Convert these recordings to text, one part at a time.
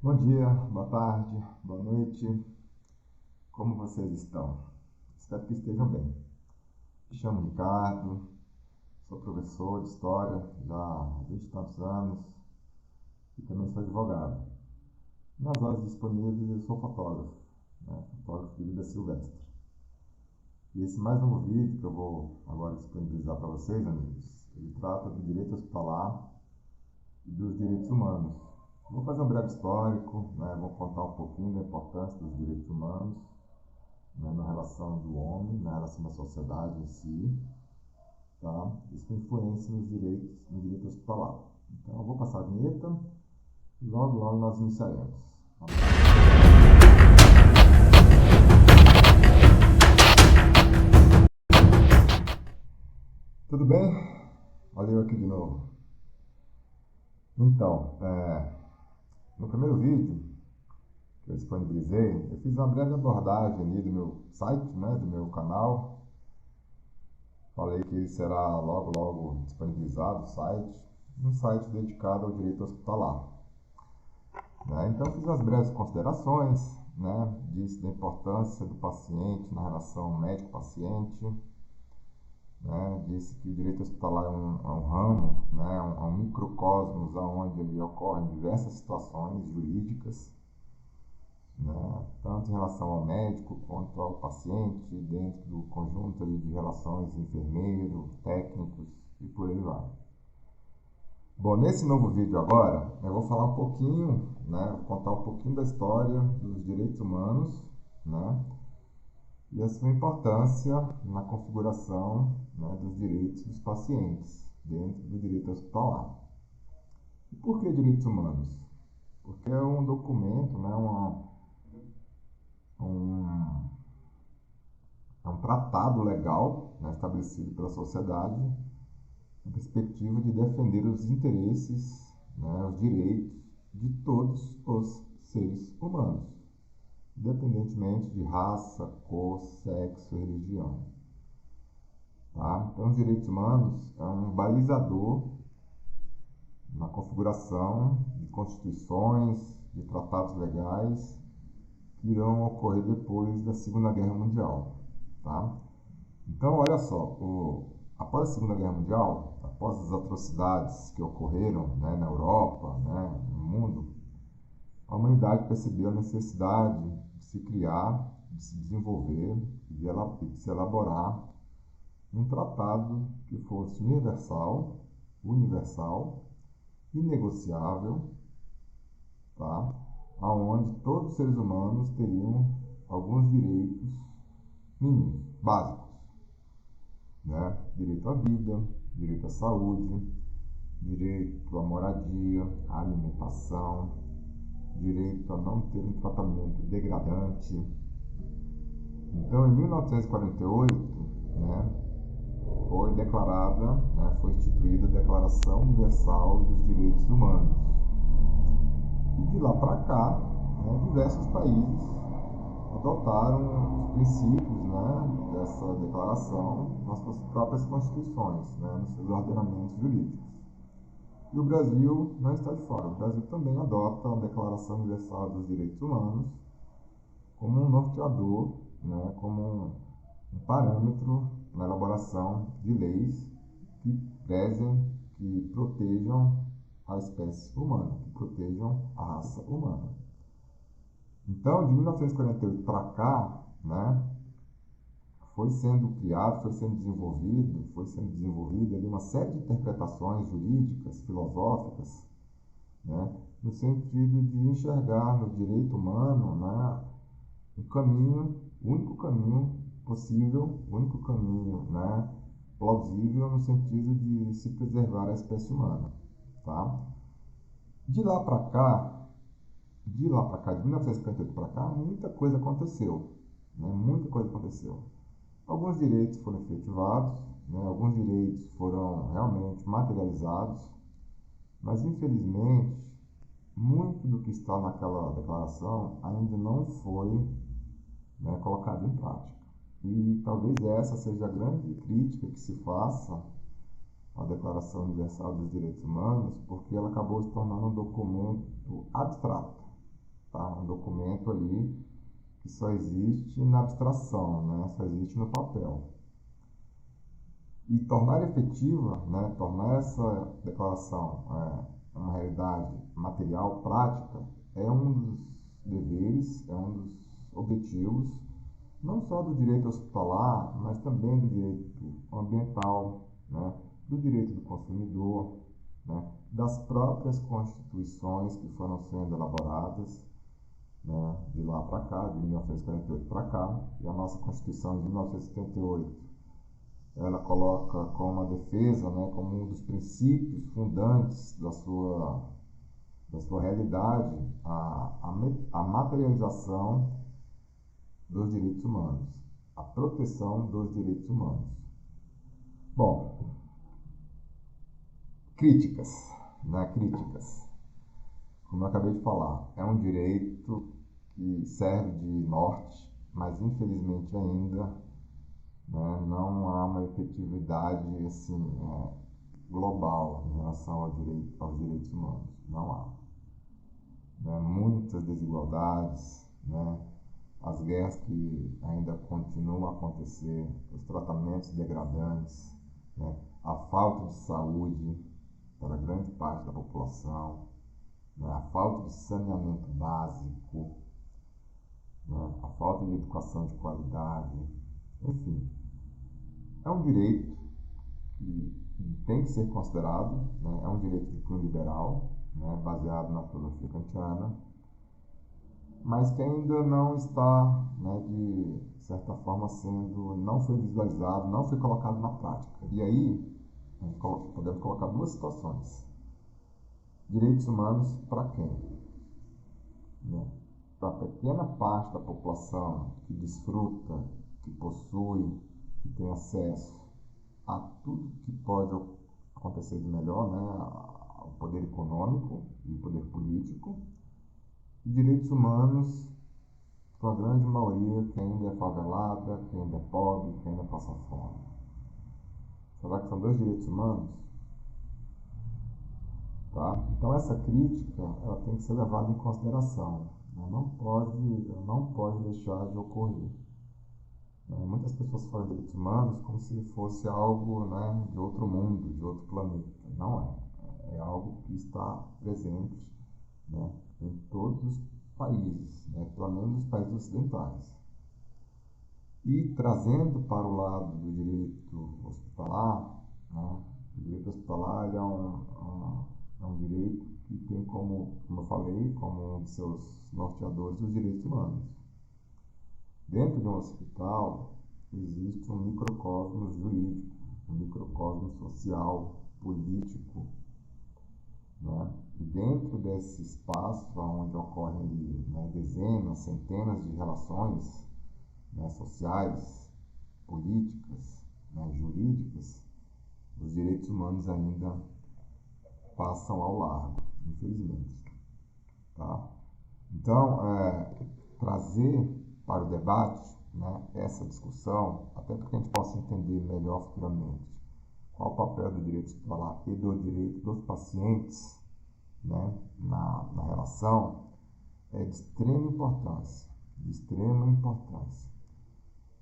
Bom dia, boa tarde, boa noite. Como vocês estão? Espero que estejam bem. Me chamo Ricardo, sou professor de História já há 20 e tantos anos e também sou advogado. Nas horas disponíveis eu sou fotógrafo, fotógrafo de vida silvestre. E esse mais novo vídeo que eu vou agora disponibilizar para vocês, amigos, ele trata do direito hospitalar e dos direitos humanos. Vou fazer um breve histórico, vou contar um pouquinho da importância dos direitos humanos, na relação do homem, na relação da sociedade em si, tá? Isso influencia no direito hospitalar. Então eu vou passar a vinheta e logo nós iniciaremos. Tudo bem? Olha eu aqui de novo. Então, no primeiro vídeo que eu disponibilizei, eu fiz uma breve abordagem ali do meu site, do meu canal. Falei que será logo disponibilizado o site, um site dedicado ao direito hospitalar. Então fiz as breves considerações, disse da importância do paciente na relação médico-paciente, disse que o direito hospitalar é um ramo, é um microcosmos onde ele ocorre em diversas situações jurídicas, tanto em relação ao médico quanto ao paciente, dentro do conjunto ali de relações enfermeiro, técnicos e por aí vai. Bom, nesse novo vídeo agora, eu vou falar um pouquinho, vou contar um pouquinho da história dos direitos humanos, e a sua importância na configuração dos direitos dos pacientes dentro do direito hospitalar. E por que direitos humanos? Porque é um documento, é um tratado legal, estabelecido pela sociedade, na perspectiva de defender os interesses, os direitos de todos os seres humanos, independentemente de raça, cor, sexo e religião. Tá? Então, os direitos humanos é um balizador na configuração de constituições, de tratados legais que irão ocorrer depois da Segunda Guerra Mundial. Tá? Então, olha só, após a Segunda Guerra Mundial, após as atrocidades que ocorreram na Europa, no mundo, a humanidade percebeu a necessidade de se criar, de se desenvolver e de se elaborar um tratado que fosse universal, inegociável, tá? Onde todos os seres humanos teriam alguns direitos mínimos, básicos, direito à vida, direito à saúde, direito à moradia, à alimentação, direito a não ter um tratamento degradante. Então, em 1948, foi declarada, foi instituída a Declaração Universal dos Direitos Humanos. E de lá para cá, diversos países adotaram os princípios dessa declaração nas suas próprias constituições, nos seus ordenamentos jurídicos. E o Brasil não está de fora. O Brasil também adota a Declaração Universal dos Direitos Humanos como um norteador, como um parâmetro na elaboração de leis que prezem, que protejam a espécie humana, que protejam a raça humana. Então, de 1948 para cá, foi sendo desenvolvida ali uma série de interpretações jurídicas, filosóficas, no sentido de enxergar no direito humano o único caminho possível, o único caminho plausível no sentido de se preservar a espécie humana. Tá? De lá para cá, de 1958 para cá, muita coisa aconteceu. Muita coisa aconteceu. Alguns direitos foram efetivados, alguns direitos foram realmente materializados, mas infelizmente muito do que está naquela declaração ainda não foi colocado em prática. E talvez essa seja a grande crítica que se faça à Declaração Universal dos Direitos Humanos, porque ela acabou se tornando um documento abstrato, tá? Um documento ali que só existe na abstração, né? Só existe no papel. E tornar efetiva, né? Tornar essa declaração uma realidade material, prática, é um dos deveres, é um dos objetivos, não só do direito hospitalar, mas também do direito ambiental, né? Do direito do consumidor, né? Das próprias constituições que foram sendo elaboradas, né? De lá para cá, de 1948 para cá, e a nossa Constituição de 1978. Ela coloca como a defesa, né, como um dos princípios fundantes da sua realidade, a materialização dos direitos humanos, a proteção dos direitos humanos. Bom, críticas, né, críticas. Como eu acabei de falar, é um direito que serve de norte, mas infelizmente ainda, né, não há uma efetividade assim, global em relação aos direitos humanos. Não há. Né? Muitas desigualdades, né? As guerras que ainda continuam a acontecer, os tratamentos degradantes, né? A falta de saúde para grande parte da população, né? A falta de saneamento básico, né? A falta de educação de qualidade, enfim. É um direito que tem que ser considerado, né? É um direito de cunho liberal, né? Baseado na filosofia kantiana, mas que ainda não está, né, de certa forma, não foi visualizado, não foi colocado na prática. E aí, podemos colocar duas situações. Direitos humanos para quem? Né? Para a pequena parte da população que desfruta, que possui, que tem acesso a tudo que pode acontecer de melhor, né? Ao poder econômico e o poder político. E direitos humanos para a grande maioria que ainda é favelada, que ainda é pobre, que ainda passa fome. Será que são dois direitos humanos? Tá? Então essa crítica ela tem que ser levada em consideração. Não pode deixar de ocorrer. Muitas pessoas falam de direitos humanos como se fosse algo, né, de outro mundo, de outro planeta. Não é. É algo que está presente, né, em todos os países, né, pelo menos os países ocidentais. E trazendo para o lado do direito hospitalar, né, o direito hospitalar é um direito que tem como eu falei, como um de seus norteadores os direitos humanos. Dentro de um hospital existe um microcosmos jurídico, um microcosmos social, político, né? E dentro desse espaço onde ocorrem, né, dezenas, centenas de relações, né, sociais, políticas, né, jurídicas, os direitos humanos ainda passam ao largo, infelizmente. Tá? Então, trazer para o debate, né, essa discussão, até para que a gente possa entender melhor futuramente qual o papel do direito hospitalar e do direito dos pacientes, né, na relação, é de extrema importância. De extrema importância.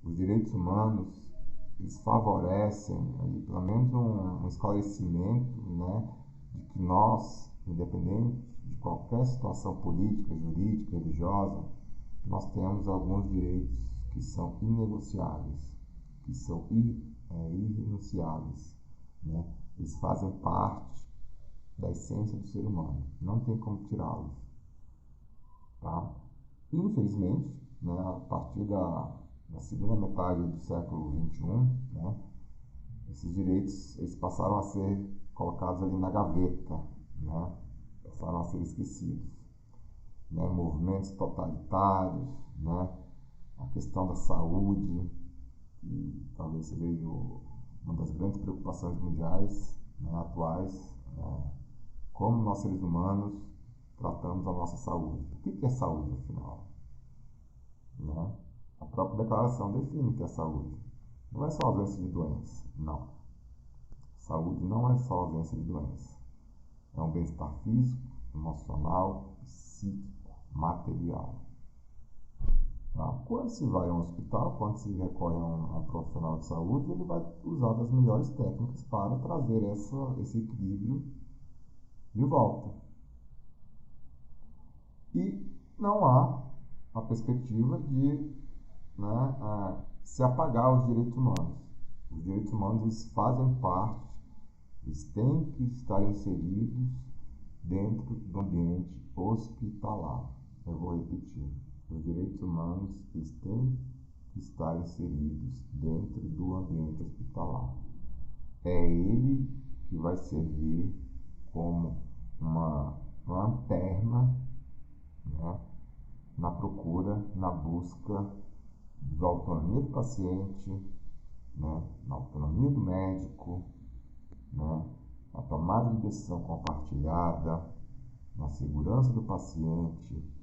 Os direitos humanos, eles favorecem ali, pelo menos um esclarecimento, né, de que nós, independente de qualquer situação política, jurídica, religiosa, nós temos alguns direitos que são inegociáveis, que são irrenunciáveis, né? Eles fazem parte da essência do ser humano, não tem como tirá-los. Tá? Infelizmente, né, a partir da segunda metade do século XXI, né, esses direitos eles passaram a ser colocados ali na gaveta, né, passaram a ser esquecidos. Né, movimentos totalitários, né, a questão da saúde, que talvez seja uma das grandes preocupações mundiais, né, atuais, como nós seres humanos tratamos a nossa saúde. O que é saúde, afinal? Né? A própria declaração define o que é saúde. Não é só ausência de doença, não. Saúde não é só ausência de doença. É um bem-estar físico, emocional, psíquico, material. Tá? Quando se vai a um hospital, quando se recorre a um profissional de saúde, ele vai usar das melhores técnicas para trazer esse equilíbrio de volta. E não há a perspectiva de, né, se apagar os direitos humanos. Os direitos humanos eles fazem parte, eles têm que estar inseridos dentro do ambiente hospitalar. Eu vou repetir. Os direitos humanos eles têm que estar inseridos dentro do ambiente hospitalar. É ele que vai servir como uma lanterna, né, na procura, na busca da autonomia do paciente, né, na autonomia do médico, né, na tomada de decisão compartilhada, na segurança do paciente.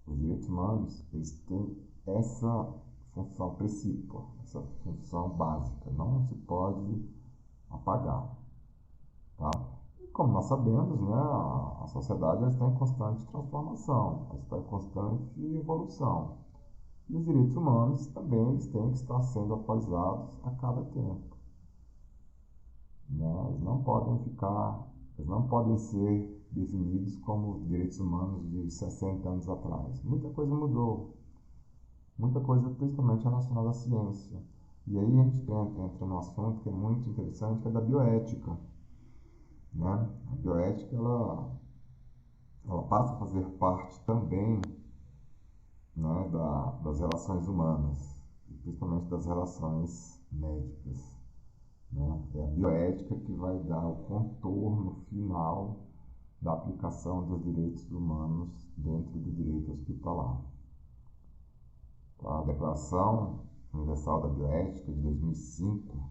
Os direitos humanos eles têm essa função principal, essa função básica, não se pode apagar. Tá? E como nós sabemos, né, a sociedade está em constante transformação, está em constante evolução. E os direitos humanos também eles têm que estar sendo atualizados a cada tempo. Né? Eles não podem ser definidos como direitos humanos de 60 anos atrás. Muita coisa mudou, muita coisa principalmente relacionada à ciência. E aí a gente entra num assunto que é muito interessante, que é da bioética. Né? A bioética ela passa a fazer parte também, né, das relações humanas, principalmente das relações médicas. Né? É a bioética que vai dar o contorno final da aplicação dos direitos humanos dentro do direito hospitalar. A Declaração Universal da Bioética de 2005,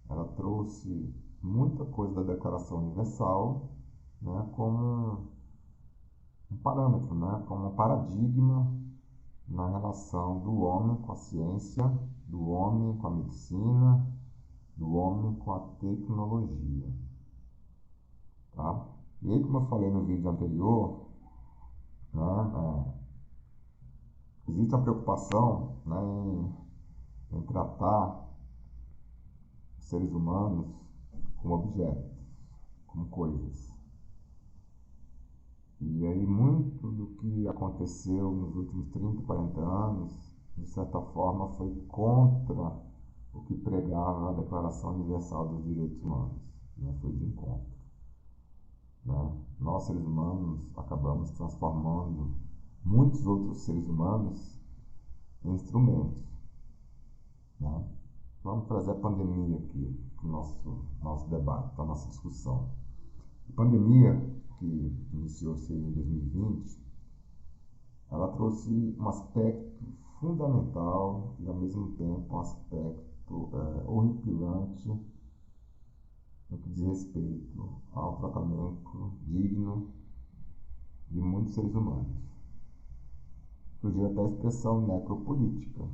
ela trouxe muita coisa da Declaração Universal, né, como um parâmetro, né, como um paradigma na relação do homem com a ciência, do homem com a medicina, do homem com a tecnologia. Tá? E aí, como eu falei no vídeo anterior, né, existe uma preocupação, né, em tratar os seres humanos como objetos, como coisas. E aí muito do que aconteceu nos últimos 30, 40 anos, de certa forma, foi contra o que pregava a Declaração Universal dos Direitos Humanos. Né? Foi de encontro. Né? Nós, seres humanos, acabamos transformando muitos outros seres humanos em instrumentos. Né? Vamos trazer a pandemia aqui para o nosso debate, para a nossa discussão. A pandemia, que iniciou-se em 2020, ela trouxe um aspecto fundamental e, ao mesmo tempo, um aspecto horripilante no que diz respeito ao tratamento digno de muitos seres humanos. Surgiu até a expressão necropolítica,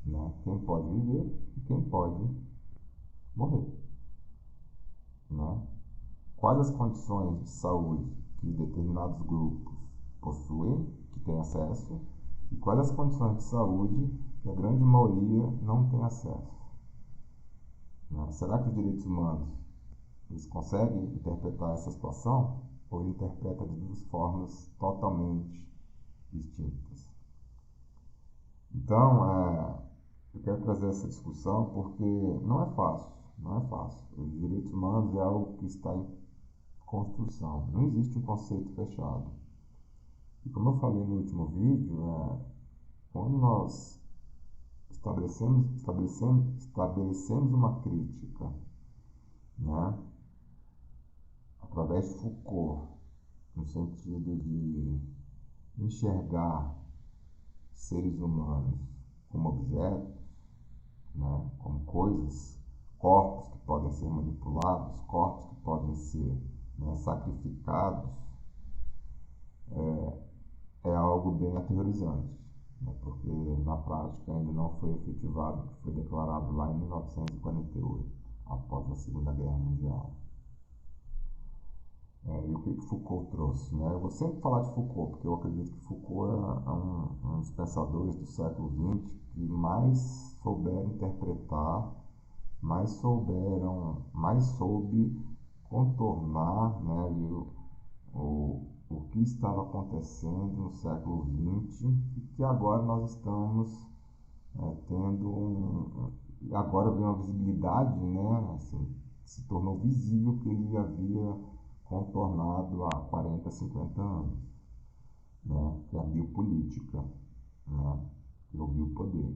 né? Quem pode viver e quem pode morrer. Né? Quais as condições de saúde que determinados grupos possuem, que têm acesso, e quais as condições de saúde que a grande maioria não tem acesso. Né? Será que os direitos humanos eles conseguem interpretar essa situação ou ele interpreta de duas formas totalmente distintas? Então, eu quero trazer essa discussão porque não é fácil, não é fácil. Os direitos humanos é algo que está em construção, não existe um conceito fechado. E como eu falei no último vídeo, quando nós estabelecemos uma crítica, né, através de Foucault, no sentido de enxergar seres humanos como objetos, né, como coisas, corpos que podem ser manipulados, corpos que podem ser, né, sacrificados, é algo bem aterrorizante, né, porque na prática ainda não foi efetivado o que foi declarado lá em 1948, após a Segunda Guerra Mundial. E o que Foucault trouxe, né? Eu vou sempre falar de Foucault, porque eu acredito que Foucault é um dos pensadores do século XX que mais souberam interpretar, mais soube contornar, né, o que estava acontecendo no século XX e que agora nós estamos tendo agora vem uma visibilidade, né, assim, se tornou visível que ele havia contornado há 40, 50 anos, né, que é a biopolítica, né, que é o biopoder.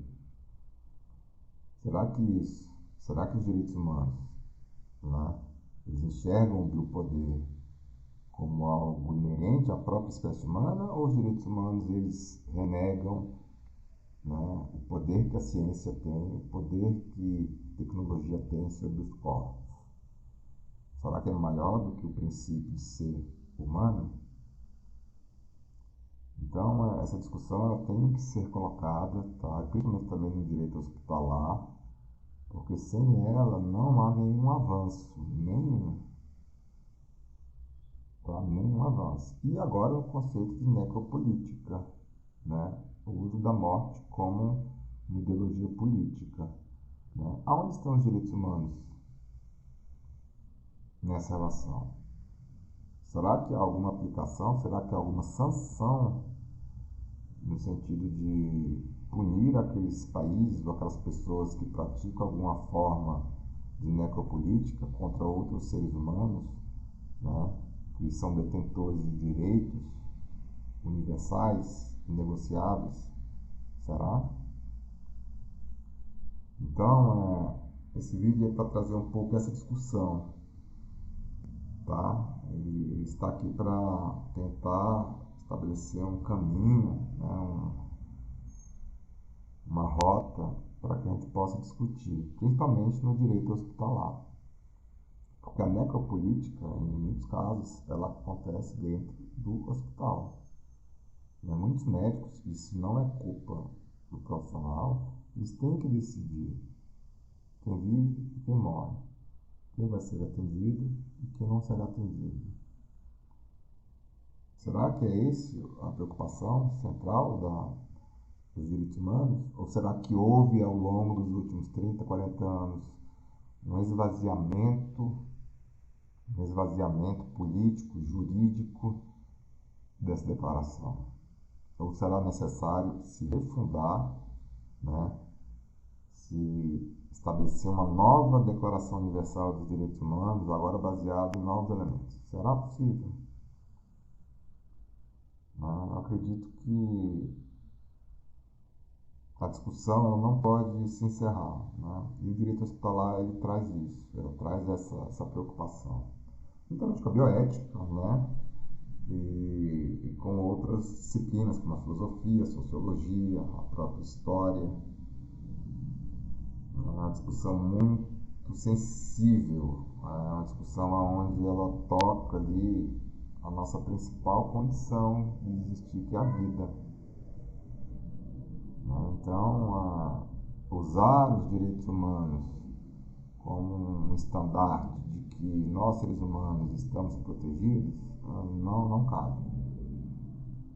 Será que os direitos humanos, né, eles enxergam o biopoder como algo inerente à própria espécie humana ou os direitos humanos eles renegam, né, o poder que a ciência tem, o poder que a tecnologia tem sobre os corpos? Será que é maior do que o princípio de ser humano? Então, essa discussão ela tem que ser colocada, tá? Principalmente também no direito hospitalar, porque sem ela não há nenhum avanço, nenhum, tá? Nenhum avanço. E agora o conceito de necropolítica, né? O uso da morte como uma ideologia política, né? Aonde estão os direitos humanos nessa relação? Será que há alguma aplicação? Será que há alguma sanção no sentido de punir aqueles países ou aquelas pessoas que praticam alguma forma de necropolítica contra outros seres humanos, né, que são detentores de direitos universais, inegociáveis? Será? Então, esse vídeo é para trazer um pouco essa discussão, tá? Ele está aqui para tentar estabelecer um caminho, né, uma rota para que a gente possa discutir, principalmente no direito hospitalar. Porque a necropolítica, em muitos casos, ela acontece dentro do hospital. E muitos médicos, isso não é culpa do profissional, eles têm que decidir quem vive e quem morre, quem vai ser atendido e quem não será atendido. Será que é essa a preocupação central dos direitos humanos? Ou será que houve ao longo dos últimos 30, 40 anos um esvaziamento político, jurídico dessa declaração? Ou será necessário se refundar, né, se estabelecer uma nova Declaração Universal dos Direitos Humanos, agora baseada em novos elementos? Será possível? Eu acredito que a discussão ela não pode se encerrar, né? E o direito hospitalar ele traz isso, ele traz essa preocupação. Juntamente com a bioética, né? E com outras disciplinas como a filosofia, a sociologia, a própria história. É uma discussão muito sensível, é uma discussão onde ela toca ali a nossa principal condição de existir, que é a vida. Então, usar os direitos humanos como um estandarte de que nós, seres humanos, estamos protegidos, não cabe.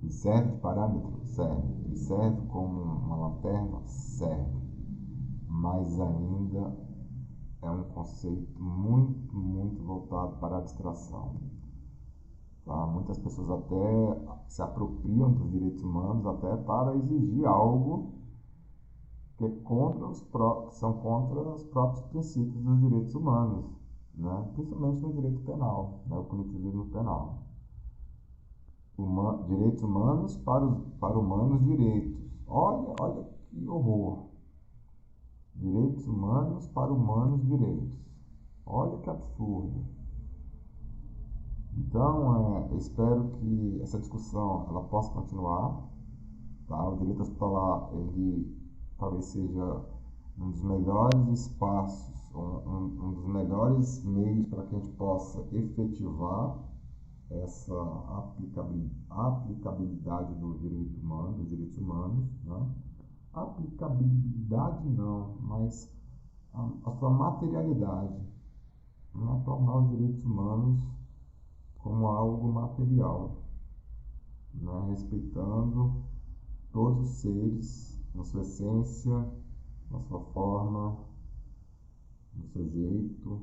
Ele serve de parâmetro? Serve. Ele serve como uma lanterna? Serve. Mas ainda é um conceito muito, muito voltado para a abstração. Tá? Muitas pessoas até se apropriam dos direitos humanos até para exigir algo que, que são contra os próprios princípios dos direitos humanos, né? Principalmente no direito penal, né? O punitivismo penal. Direitos humanos para humanos direitos. Olha que horror. Direitos humanos para humanos direitos. Olha que absurdo. Então, eu espero que essa discussão ela possa continuar. Tá? O direito hospitalar ele talvez seja um dos melhores espaços, um dos melhores meios para que a gente possa efetivar essa aplicabilidade do direito humano, dos direitos humanos, né? Aplicabilidade não, mas a sua materialidade, né? Tornar os direitos humanos como algo material, né? Respeitando todos os seres na sua essência, na sua forma, no seu jeito,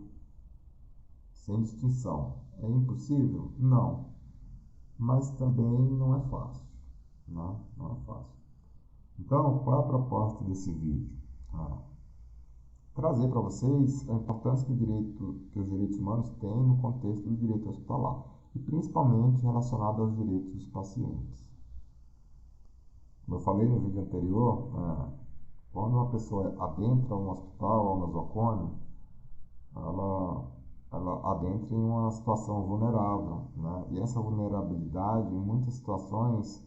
sem distinção. É impossível? Não, mas também não é fácil, né? Não é fácil. Então, qual é a proposta desse vídeo? Trazer para vocês a importância que os direitos humanos têm no contexto do direito hospitalar, e principalmente relacionado aos direitos dos pacientes. Como eu falei no vídeo anterior, quando uma pessoa adentra um hospital ou um nosocômio, ela adentra em uma situação vulnerável, né? E essa vulnerabilidade, em muitas situações,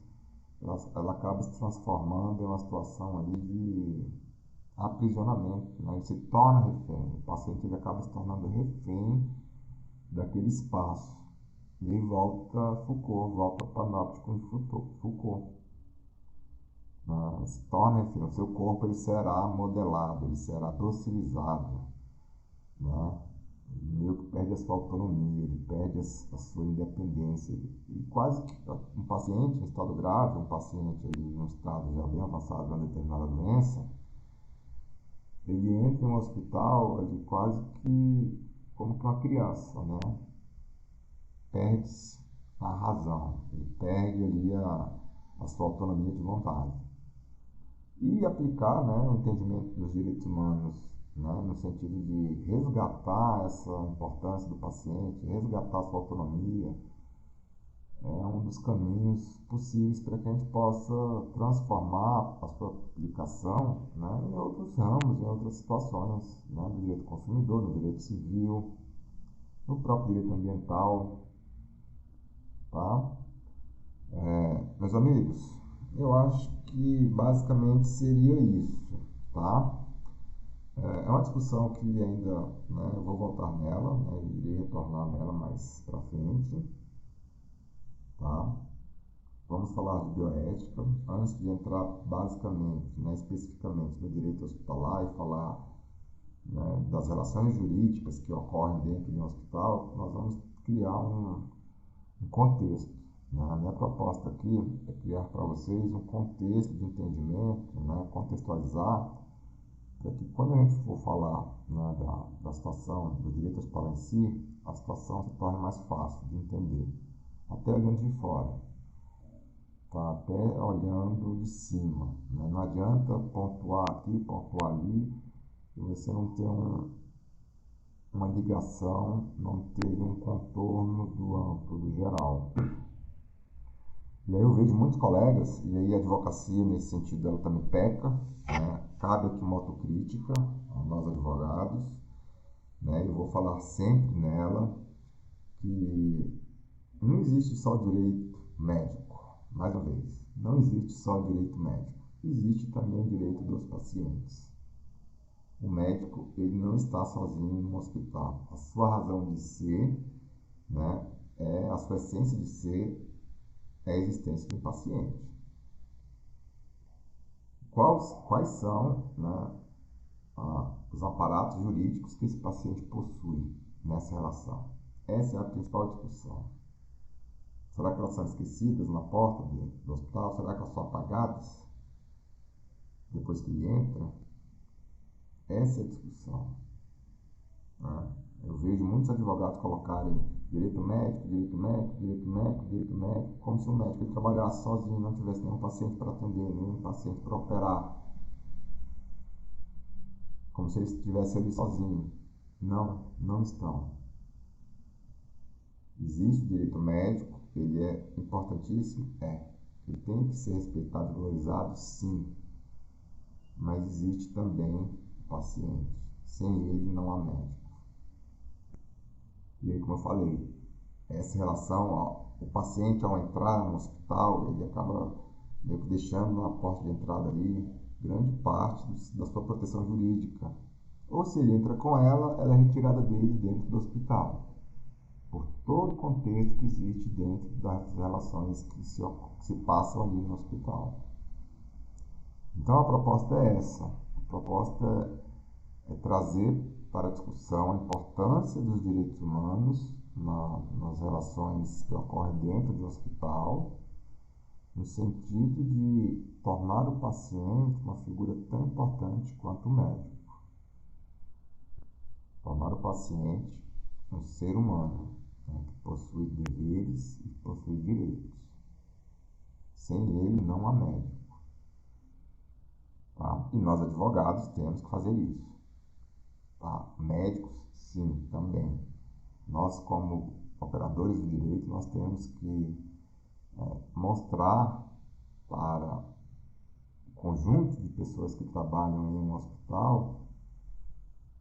ela acaba se transformando em uma situação ali de aprisionamento, né? Ele se torna refém, o paciente ele acaba se tornando refém daquele espaço. E aí volta panóptico de Foucault. Se torna refém, o seu corpo ele será modelado, ele será docilizado, né? Ele meio que perde a sua autonomia, ele perde a sua independência. E quase que um paciente em estado grave, um paciente ali em um estado já bem avançado de uma determinada doença, ele entra em um hospital ali quase que como que uma criança, né? Perde a razão, ele perde ali a sua autonomia de vontade. E aplicar, né, o entendimento dos direitos humanos, né, no sentido de resgatar essa importância do paciente, resgatar sua autonomia, é um dos caminhos possíveis para que a gente possa transformar a sua aplicação, né, em outros ramos, em outras situações, né, no direito consumidor, no direito civil, no próprio direito ambiental, tá? Meus amigos, eu acho que basicamente seria isso, tá? É uma discussão que ainda, né, eu vou voltar nela, né, irei retornar nela mais para frente, tá? Vamos falar de bioética, antes de entrar basicamente, né, especificamente no direito hospitalar e falar, né, das relações jurídicas que ocorrem dentro de um hospital, nós vamos criar um contexto. Né? A minha proposta aqui é criar para vocês um contexto de entendimento, né, contextualizar, para que quando a gente for falar, né, da situação do direito hospitalar em si, a situação se torne mais fácil de entender, até olhando de fora, tá? Até olhando de cima. Né? Não adianta pontuar aqui, pontuar ali, e você não ter uma ligação, não ter um contorno do amplo, do geral. E aí eu vejo muitos colegas, e aí a advocacia nesse sentido ela também peca, né? Cabe aqui uma autocrítica a nós advogados, né? Eu vou falar sempre nela que não existe só direito médico, mais uma vez, não existe só direito médico, existe também o direito dos pacientes. O médico ele não está sozinho no hospital, a sua razão de ser, né, a sua essência de ser é a existência do paciente. Quais são, né, os aparatos jurídicos que esse paciente possui nessa relação? Essa é a principal discussão. Será que elas são esquecidas na porta do hospital? Será que elas são apagadas depois que ele entra? Essa é a discussão. Né? Eu vejo muitos advogados colocarem direito médico, direito médico, direito médico, direito médico, como se o médico ele trabalhasse sozinho, não tivesse nenhum paciente para atender, nenhum paciente para operar. Como se ele estivesse ali sozinho. Não, não estão. Existe o direito médico, ele é importantíssimo? É. Ele tem que ser respeitado e valorizado? Sim. Mas existe também o paciente. Sem ele não há médico. E aí, como eu falei, essa relação, o paciente ao entrar no hospital, ele acaba meio que deixando na porta de entrada ali grande parte da sua proteção jurídica. Ou se ele entra com ela é retirada dele dentro do hospital. Por todo o contexto que existe dentro das relações que se passam ali no hospital. Então a proposta é essa. A proposta é trazer para a discussão a importância dos direitos humanos nas relações que ocorrem dentro do hospital, no sentido de tornar o paciente uma figura tão importante quanto o médico. Tornar o paciente um ser humano, né, que possui deveres e possui direitos. Sem ele não há médico. Tá? E nós, advogados, temos que fazer isso. Tá? Médicos, sim, também. Nós, como operadores do direito, nós temos que mostrar para o conjunto de pessoas que trabalham em um hospital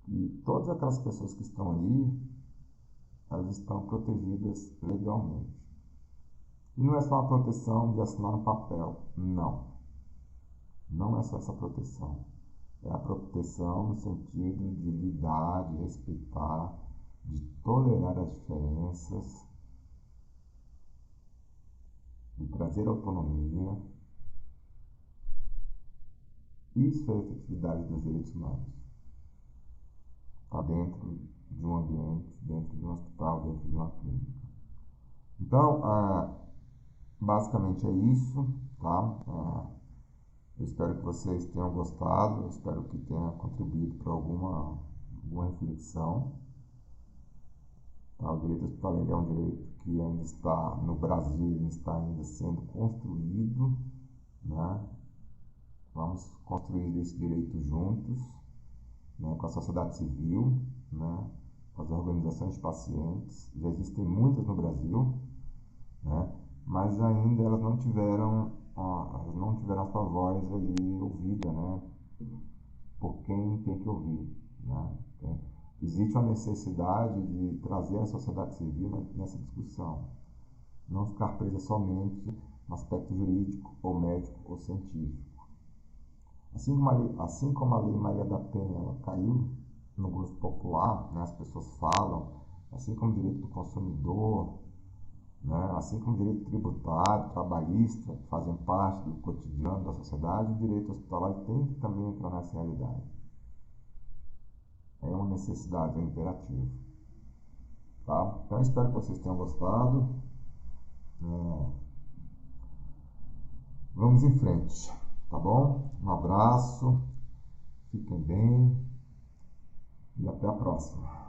que todas aquelas pessoas que estão ali, elas estão protegidas legalmente. E não é só a proteção de assinar um papel, não. Não é só essa proteção. É a proteção no sentido de lidar, de respeitar, de tolerar as diferenças, de trazer autonomia. Isso é a efetividade dos direitos humanos. Está dentro de um ambiente, dentro de um hospital, dentro de uma clínica. Então, basicamente é isso, tá? Eu espero que vocês tenham gostado, eu espero que tenha contribuído para alguma reflexão. Tá? O direito hospitaleiro é um direito que ainda está no Brasil, ele está ainda sendo construído, né? Vamos construir esse direito juntos, né, com a sociedade civil, né, com as organizações de pacientes. Já existem muitas no Brasil, né, mas ainda elas não tiveram a sua voz ali ouvida, né, por quem tem que ouvir, né. Existe uma necessidade de trazer a sociedade civil nessa discussão, não ficar presa somente no aspecto jurídico, ou médico, ou científico. Assim como a Lei Maria da Penha ela caiu no gosto popular, né, as pessoas falam, assim como o direito do consumidor, né, assim como o direito tributário, trabalhista, que fazem parte do cotidiano da sociedade, o direito hospitalar tem que também entrar nessa realidade. É uma necessidade, é imperativo. Tá? Então, espero que vocês tenham gostado. Vamos em frente, tá bom? Um abraço, fiquem bem e até a próxima.